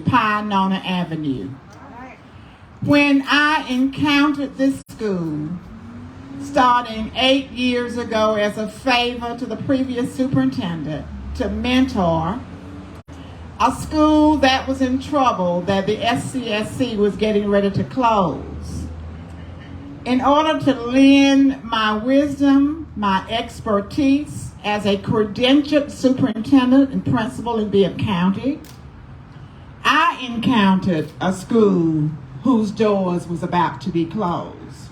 Pinona Avenue. When I encountered this school, starting 8 years ago as a favor to the previous superintendent to mentor a school that was in trouble, that the SCSC was getting ready to close. In order to lend my wisdom, my expertise as a credentialed superintendent and principal in Bibb County, I encountered a school whose doors was about to be closed.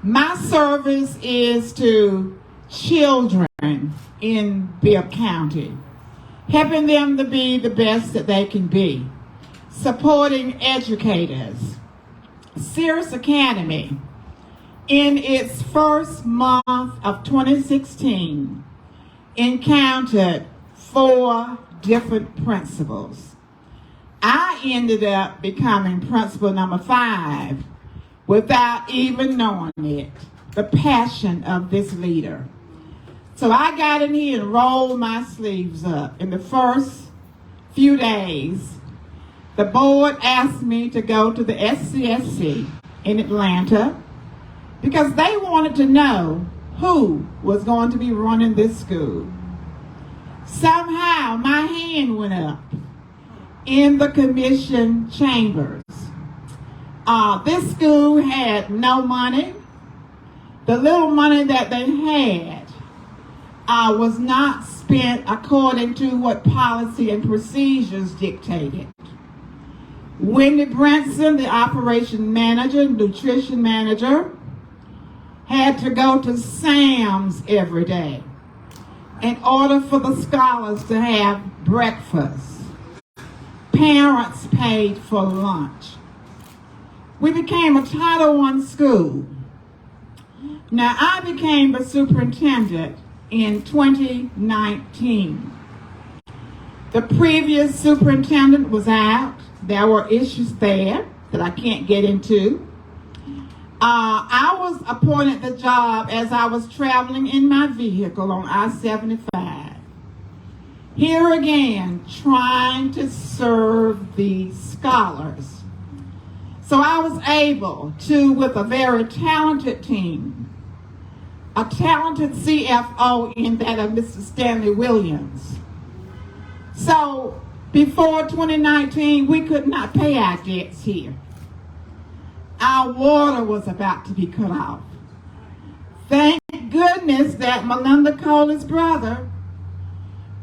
My service is to children in Bibb County, helping them to be the best that they can be, supporting educators. Cirrus Academy, in its first month of 2016, encountered 4 different principals. I ended up becoming principal number 5 without even knowing it, the passion of this leader. So I got in here and rolled my sleeves up. In the first few days, the board asked me to go to the SCSC in Atlanta because they wanted to know who was going to be running this school. Somehow my hand went up in the commission chambers. This school had no money. The little money that they had was not spent according to what policy and procedures dictated. Wendy Branson, the operation manager, nutrition manager, had to go to Sam's every day in order for the scholars to have breakfast. Parents paid for lunch. We became a Title I school. Now, I became the superintendent in 2019. The previous superintendent was out. There were issues there that I can't get into. I was appointed the job as I was traveling in my vehicle on I-75. Here again, trying to serve the scholars. So I was able to, with a very talented team, a talented CFO in that of Mr. Stanley Williams. So before 2019, we could not pay our debts here. Our water was about to be cut off. Thank goodness that Melinda Coley's brother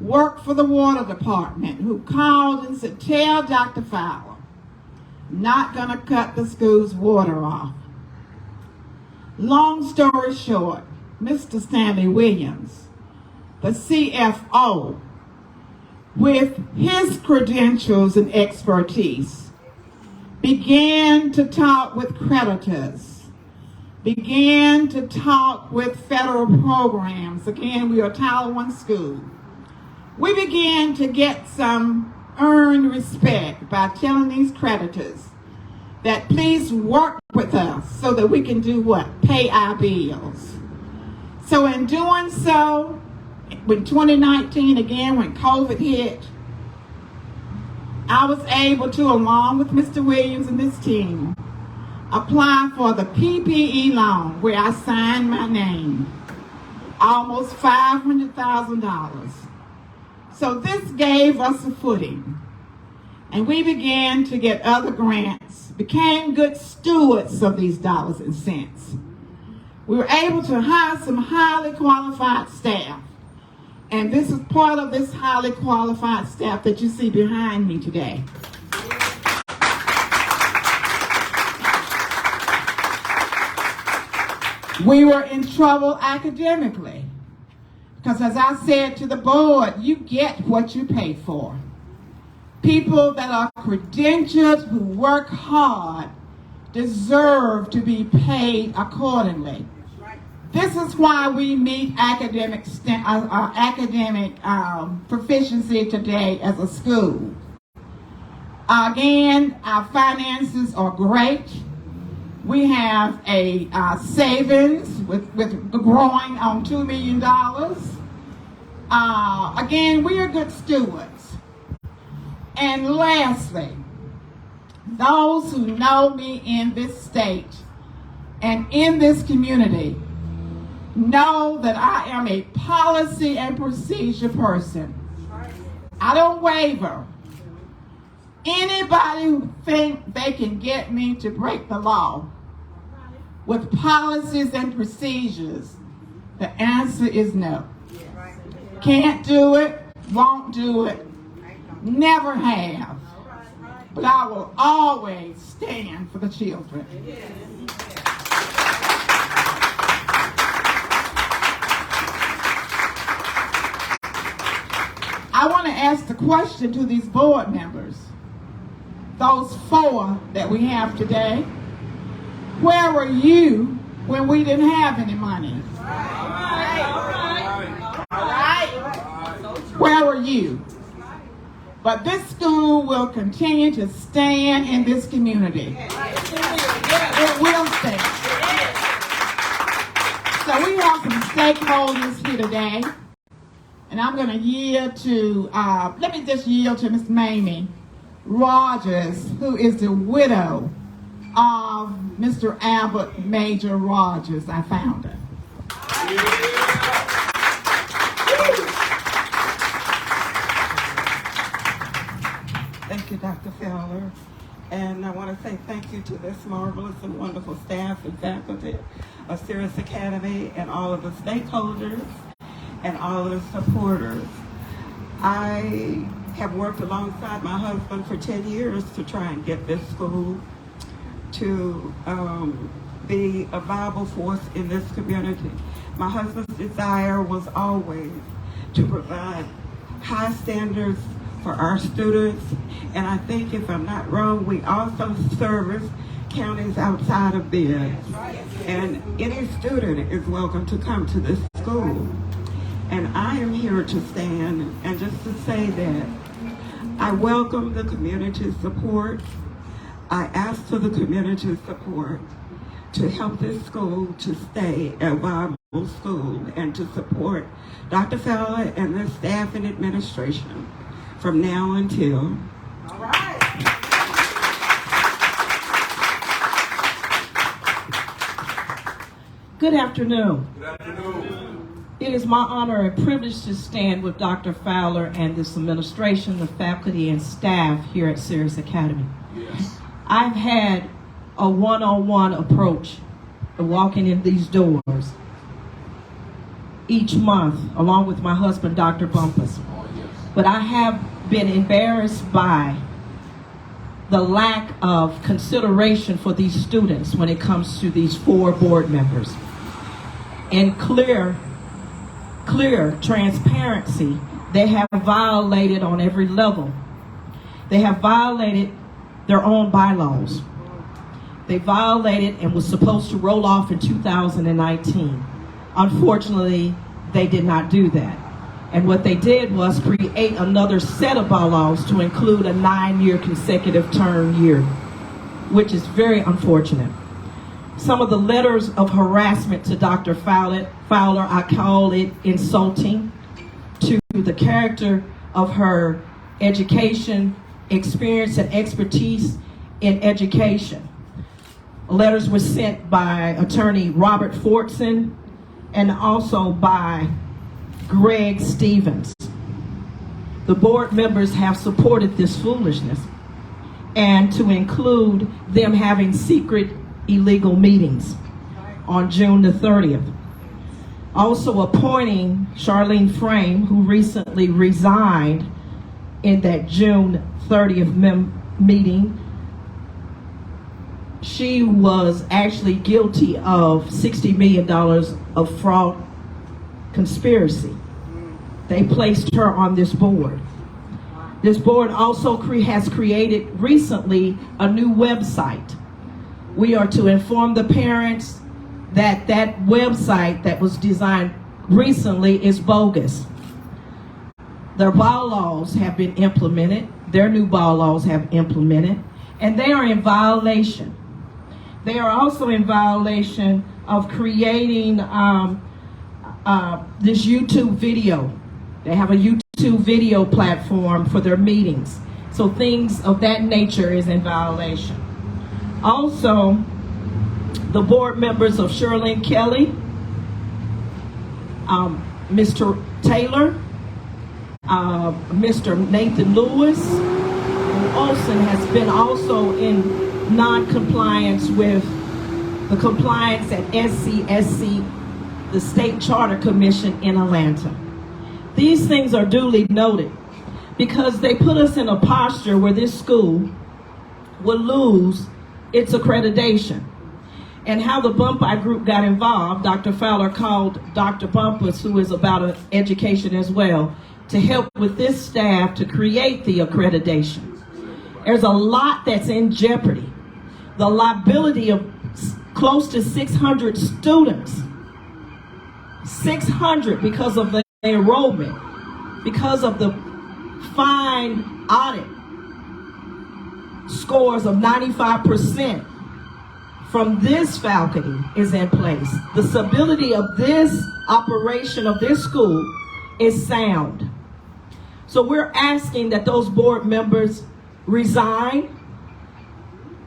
worked for the water department, who called and said, tell Dr. Fowler, not going to cut the school's water off. Long story short, Mr. Stanley Williams, the CFO, with his credentials and expertise, began to talk with creditors, began to talk with federal programs. Again, we are a Title I school. We began to get some earned respect by telling these creditors that please work with us so that we can do what? Pay our bills. So in doing so, in 2019, again, when COVID hit, I was able to, along with Mr. Williams and this team, apply for the PPE loan where I signed my name, almost $500,000. So this gave us a footing, and we began to get other grants, became good stewards of these dollars and cents. We were able to hire some highly qualified staff, and this is part of this highly qualified staff that you see behind me today. We were in trouble academically. Because as I said to the board, you get what you pay for. People that are credentialed, who work hard, deserve to be paid accordingly. This is why we meet academic proficiency today as a school. Again, our finances are great. We have a savings with growing on $2 million. Again, we are good stewards. And lastly, those who know me in this state and in this community know that I am a policy and procedure person. I don't waver. Anybody who think they can get me to break the law with policies and procedures, the answer is no. Can't do it, won't do it, never have. But I will always stand for the children. I want to ask the question to these board members, those 4 that we have today. Where were you when we didn't have any money? All right? Where were you? But this school will continue to stand in this community. It will stand. So we have some stakeholders here today. And I'm going to yield to, let me just yield to Miss Mamie Rogers, who is the widow of Mr. Albert Major Rogers, our founder. Thank you, Dr. Fowler. And I want to say thank you to this marvelous and wonderful staff and faculty of Cirrus Academy and all of the stakeholders and all of the supporters. I have worked alongside my husband for 10 years to try and get this school to be a viable force in this community. My husband's desire was always to provide high standards for our students, and I think, if I'm not wrong, we also service counties outside of Bend. And any student is welcome to come to this school. And I am here to stand and just to say that I welcome the community's support. I ask for the community's support to help this school to stay a viable school and to support Dr. Fowler and the staff and administration from now until. All right. Good afternoon. Good afternoon. It is my honor and privilege to stand with Dr. Fowler and this administration, the faculty and staff here at Cirrus Academy. Yes. I've had a one-on-one approach to walking in these doors each month, along with my husband, Dr. Bumpus. Oh, yes. But I have been embarrassed by the lack of consideration for these students when it comes to these 4 board members. And clear transparency, they have violated on every level. They have violated their own bylaws. They violated and was supposed to roll off in 2019. Unfortunately, they did not do that. And what they did was create another set of bylaws to include a 9-year consecutive term year, which is very unfortunate. Some of the letters of harassment to Dr. Fowler, I call it insulting to the character of her education, experience, and expertise in education. Letters were sent by attorney Robert Fortson and also by Greg Stevens. The board members have supported this foolishness, and to include them having secret illegal meetings on June the 30th. Also appointing Charlene Frame, who recently resigned in that June 30th meeting. She was actually guilty of $60 million of fraud conspiracy. They placed her on this board. This board also has created recently a new website. We are to inform the parents that that website that was designed recently is bogus. Their bylaws have been implemented, their new bylaws have implemented, and they are in violation. They are also in violation of creating this YouTube video. They have a YouTube video platform for their meetings. So things of that nature is in violation. Also, the board members of Sherlyn Kelly, Mr. Taylor, Mr. Nathan Lewis, and Olson has been also in non-compliance with the compliance at SCSC, the State Charter Commission in Atlanta. These things are duly noted because they put us in a posture where this school will lose its accreditation. And how the Bumpy group got involved, Dr. Fowler called Dr. Bumpus, who is about education as well, to help with this staff to create the accreditation. There's a lot that's in jeopardy. The liability of close to 600 students, 600 because of the enrollment, because of the fine audit scores of 95% from this faculty is in place. The stability of this operation of this school is sound. So we're asking that those board members resign.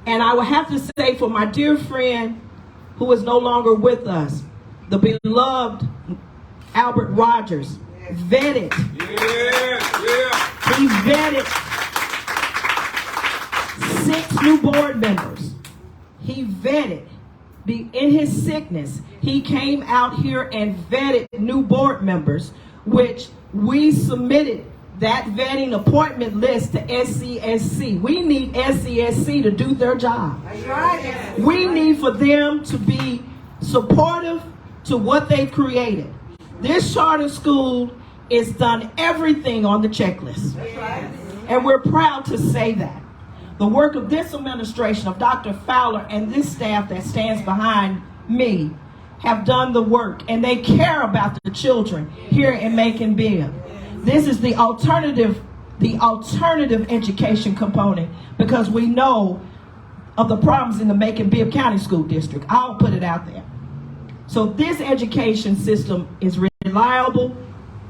And I would have to say, for my dear friend who is no longer with us, the beloved Albert Rogers, vetted. He vetted 6 new board members. He vetted. In his sickness, he came out here and vetted new board members, which we submitted that vetting appointment list to SCSC. We need SCSC to do their job. That's right. We need for them to be supportive to what they've created. This charter school is done everything on the checklist. That's right. And we're proud to say that. The work of this administration, of Dr. Fowler and this staff that stands behind me, have done the work, and they care about the children here in Macon Bibb. This is the alternative education component, because we know of the problems in the Macon Bibb County School District. I'll put it out there. So this education system is reliable.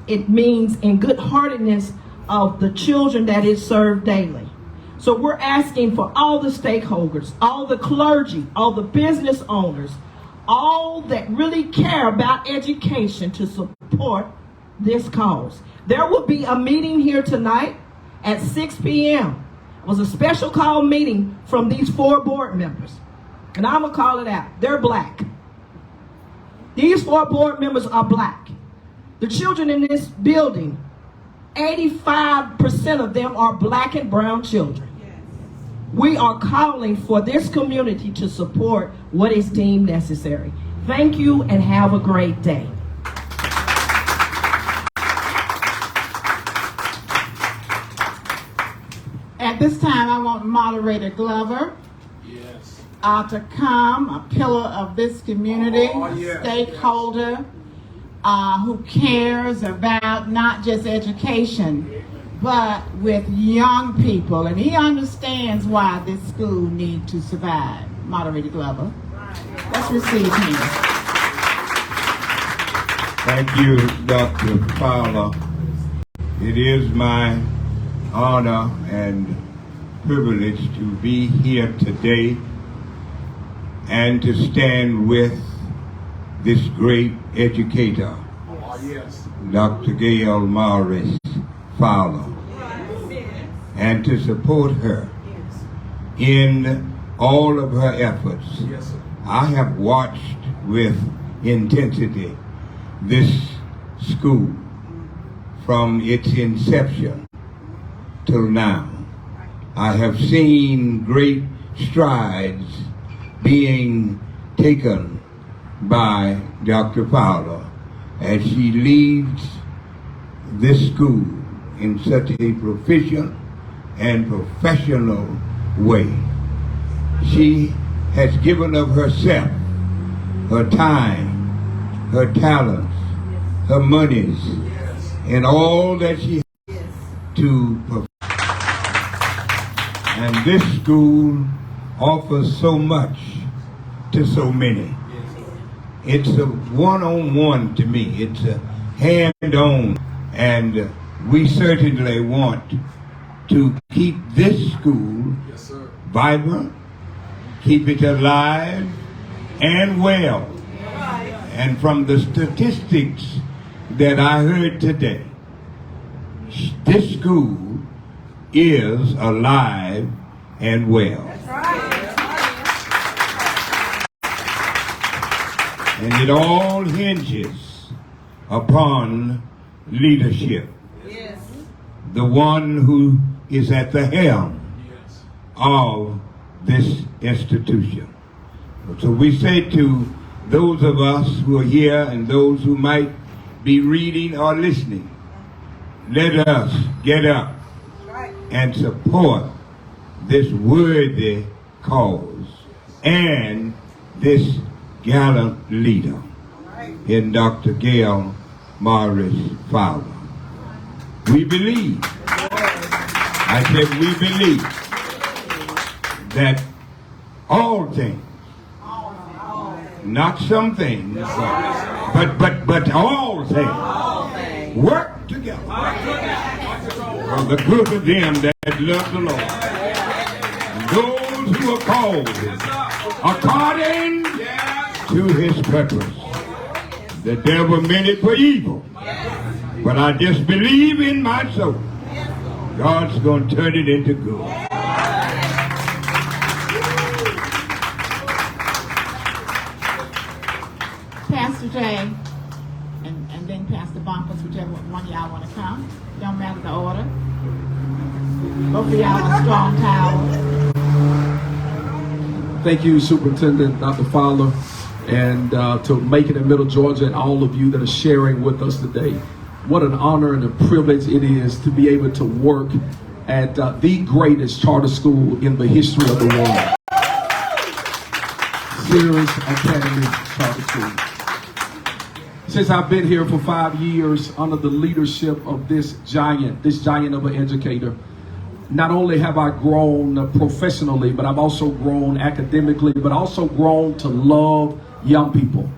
It means in good heartedness of the children that it serves daily. So we're asking for all the stakeholders, all the clergy, all the business owners, all that really care about education to support this cause. There will be a meeting here tonight at 6 p.m. It was a special call meeting from these 4 board members. And I'm going to call it out. They're black. These 4 board members are black. The children in this building, 85% of them are black and brown children. We are calling for this community to support what is deemed necessary. Thank you and have a great day. At this time, I want Moderator Glover to come, a pillar of this community, stakeholder who cares about not just education, but with young people, and he understands why this school needs to survive. Moderator Glover, let's receive him. Thank you, Dr. Fowler. It is my honor and privilege to be here today and to stand with this great educator, Dr. Gail Morris Fowler, and to support her in all of her efforts. I have watched with intensity this school from its inception till now. I have seen great strides being taken by Dr. Fowler as she leads this school in such a proficient and professional way. She has given of herself, her time, her talents, her monies, and all that she has to perform. And this school offers so much to so many. It's a one-on-one to me. It's a hand-on, and we certainly want to keep this school vibrant, keep it alive and well. And from the statistics that I heard today, this school is alive and well. And it all hinges upon leadership. Yes. The one who is at the helm of this institution. So we say to those of us who are here and those who might be reading or listening, let us get up and support this worthy cause and this gallant leader in Dr. Gail Morris Fowler. We believe, I said we believe, that all things, not some things, but all things work together for the good of them that love the Lord. And those who are called according to his purpose. The devil meant it for evil, but I just believe in my soul God's going to turn it into good. Pastor Jay, and then Pastor Bumpers, whichever one y'all want to come. Don't matter the order. Both of y'all are strong towers. Thank you, Superintendent Dr. Fowler, and to Macon and Middle Georgia, and all of you that are sharing with us today. What an honor and a privilege it is to be able to work at the greatest charter school in the history of the world. Cirrus Academy Charter School. Since I've been here for 5 years under the leadership of this giant of an educator, not only have I grown professionally, but I've also grown academically, but also grown to love young people.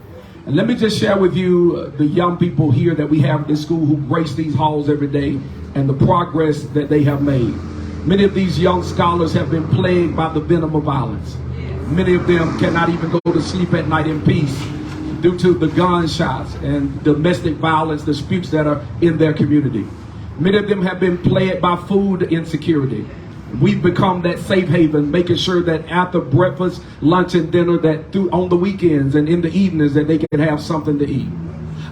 And let me just share with you the young people here that we have at this school who grace these halls every day and the progress that they have made. Many of these young scholars have been plagued by the venom of violence. Many of them cannot even go to sleep at night in peace due to the gunshots and domestic violence disputes that are in their community. Many of them have been plagued by food insecurity. We've become that safe haven, making sure that after breakfast, lunch, and dinner, that on the weekends and in the evenings, that they can have something to eat.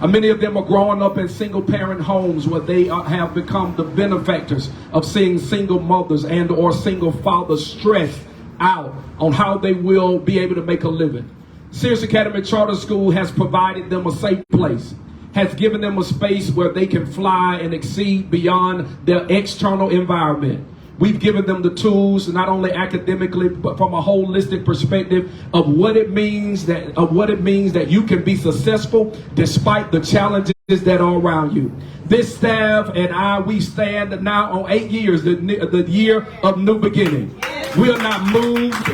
Many of them are growing up in single-parent homes where they have become the benefactors of seeing single mothers and or single fathers stressed out on how they will be able to make a living. Cirrus Academy Charter School has provided them a safe place, has given them a space where they can fly and exceed beyond their external environment. We've given them the tools, not only academically, but from a holistic perspective of what it means that you can be successful despite the challenges that are around you. This staff and I, we stand now on 8 years, the year of new beginning. We're not moved.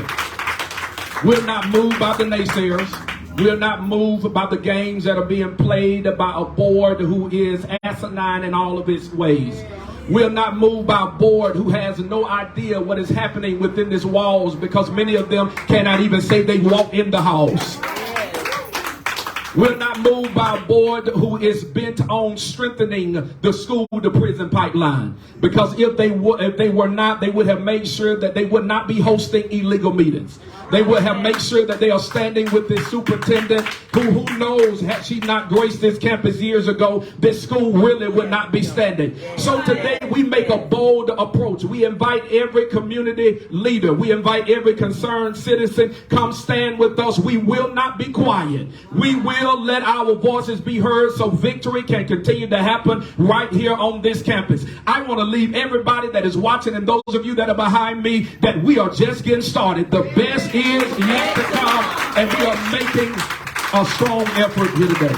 We're not moved by the naysayers. We're not moved by the games that are being played by a board who is asinine in all of its ways. We're not moved by a board who has no idea what is happening within these walls, because many of them cannot even say they walk in the house. We're not moved by a board who is bent on strengthening the school to prison pipeline, because if they were not, they would have made sure that they would not be hosting illegal meetings. They would have made sure that they are standing with this superintendent who knows, had she not graced this campus years ago, this school really would not be standing. So today we make a bold approach. We invite every community leader. We invite every concerned citizen, come stand with us. We will not be quiet. We will let our voices be heard so victory can continue to happen right here on this campus. I want to leave everybody that is watching and those of you that are behind me that we are just getting started. The best is yet to come, and we are making a strong effort here today.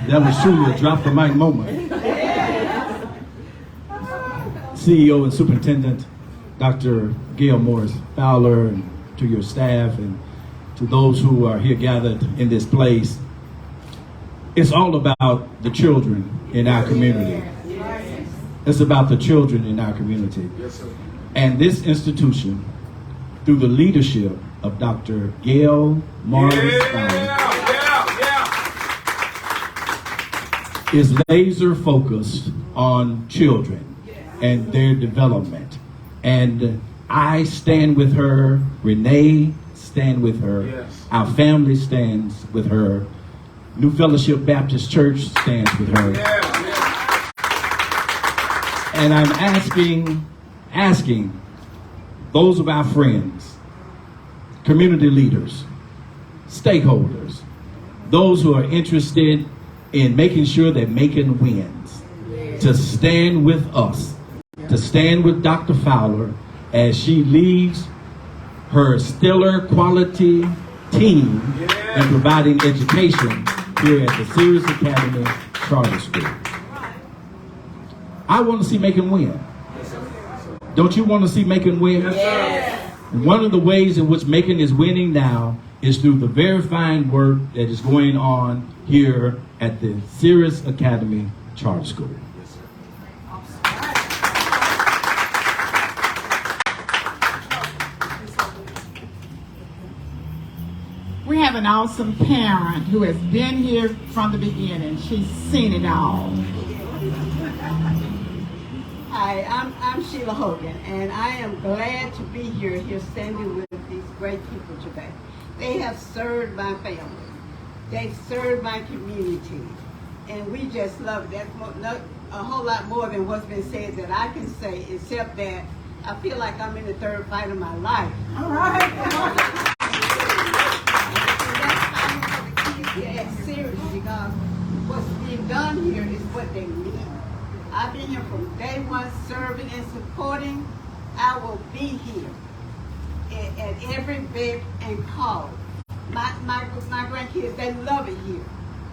That was truly a drop the mic moment. CEO and Superintendent Dr. Gail Morris Fowler, and to your staff and to those who are here gathered in this place. It's all about the children in our community. It's about the children in our community. And this institution, through the leadership of Dr. Gail Morris, is laser focused on children and their development. And I stand with her, Renee stand with her, our family stands with her, New Fellowship Baptist Church stands with her. And I'm asking those of our friends, community leaders, stakeholders, those who are interested in making sure that Macon wins, to stand with us, to stand with Dr. Fowler as she leads her stellar quality team in providing education here at the Cirrus Academy Charter School. I want to see Macon win. Don't you want to see Macon win? Yes. One of the ways in which Macon is winning now is through the very fine work that is going on here at the Cirrus Academy Charter School. We have an awesome parent who has been here from the beginning. She's seen it all. Hi, I'm Sheila Hogan, and I am glad to be here standing with these great people today. They have served my family. They've served my community, and we just love it. That's a whole lot more than what's been said that I can say, except that I feel like I'm in the third fight of my life. All right. Serious, because what's being done here is what they need. I've been here from day one, serving and supporting. I will be here at every beck and call. My grandkids, they love it here.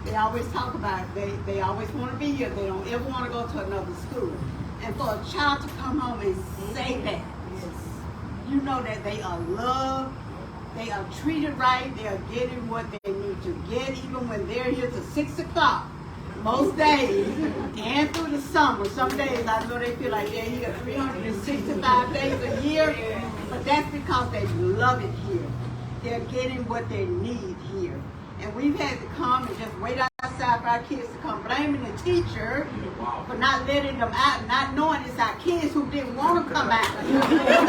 They always talk about it. They always want to be here. They don't ever want to go to another school. And for a child to come home and say that, you know that they are loved. They are treated right. They are getting what they need to get, even when they're here till 6 o'clock. Most days, and through the summer. Some days I know they feel like they're here 365 days a year, but that's because they love it here. They're getting what they need here. And we've had to come and just wait outside for our kids to come, blaming the teacher for not letting them out, not knowing it's our kids who didn't want to come out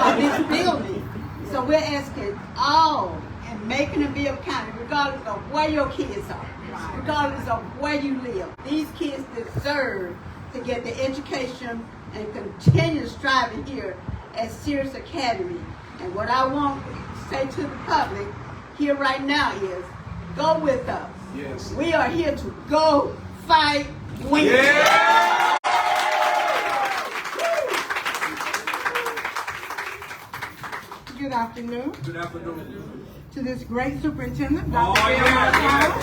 of this building. So we're asking all in Macon and Bibb County, regardless of where your kids are, regardless of where you live, these kids deserve to get the education and continue striving here at Cirrus Academy. And what I want to say to the public here right now is, go with us. Yes. We are here to go, fight, win. Yeah. Good afternoon. Good afternoon. To this great superintendent, Dr. And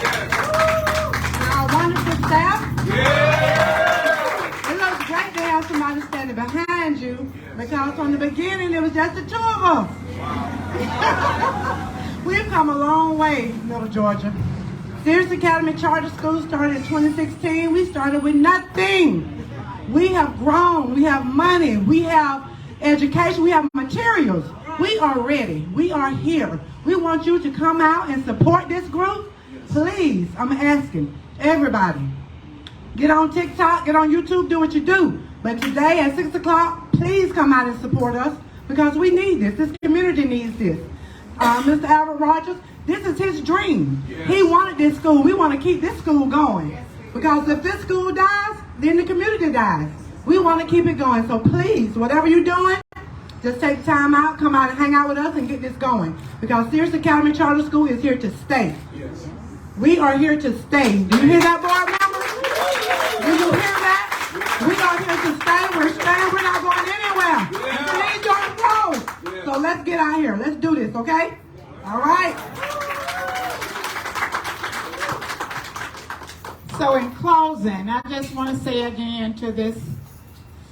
our wonderful staff. Yeah. It looks great to have somebody standing behind you, because from the beginning it was just the two of us. Wow. We've come a long way, Middle Georgia. Cirrus Academy Charter School started in 2016. We started with nothing. We have grown. We have money. We have education. We have materials. We are ready. We are here. We want you to come out and support this group. Please, I'm asking everybody, get on TikTok, get on YouTube, do what you do. But today at 6 o'clock, please come out and support us, because we need this. This community needs this. Mr. Albert Rogers, this is his dream. Yes. He wanted this school. We want to keep this school going. Because if this school dies, then the community dies. We want to keep it going. So please, whatever you're doing, just take time out, come out and hang out with us and get this going. Because Cirrus Academy Charter School is here to stay. Yes. We are here to stay. Do you hear that, board members? Do you hear that? We are here to stay. We're staying. We're not going anywhere. Yeah. Need your applause. Yeah. So let's get out here. Let's do this, okay? All right. So in closing, I just want to say again to this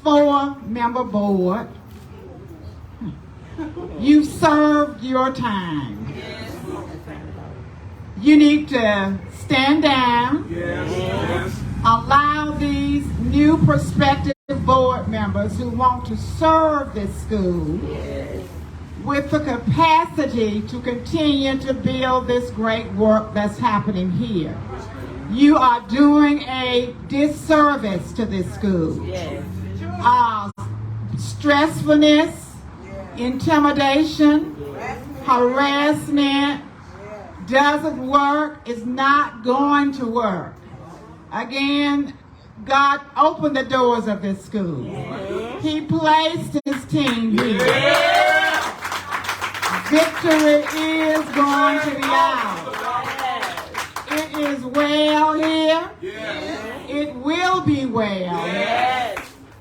4-member board, you served your time. You need to stand down. Allow these new prospective board members who want to serve this school with the capacity to continue to build this great work that's happening here. You are doing a disservice to this school. Stressfulness, intimidation, harassment doesn't work, is not going to work. Again, God opened the doors of this school. He placed his team here. Victory is going to be ours. It is well here. It will be well.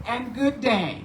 And good day.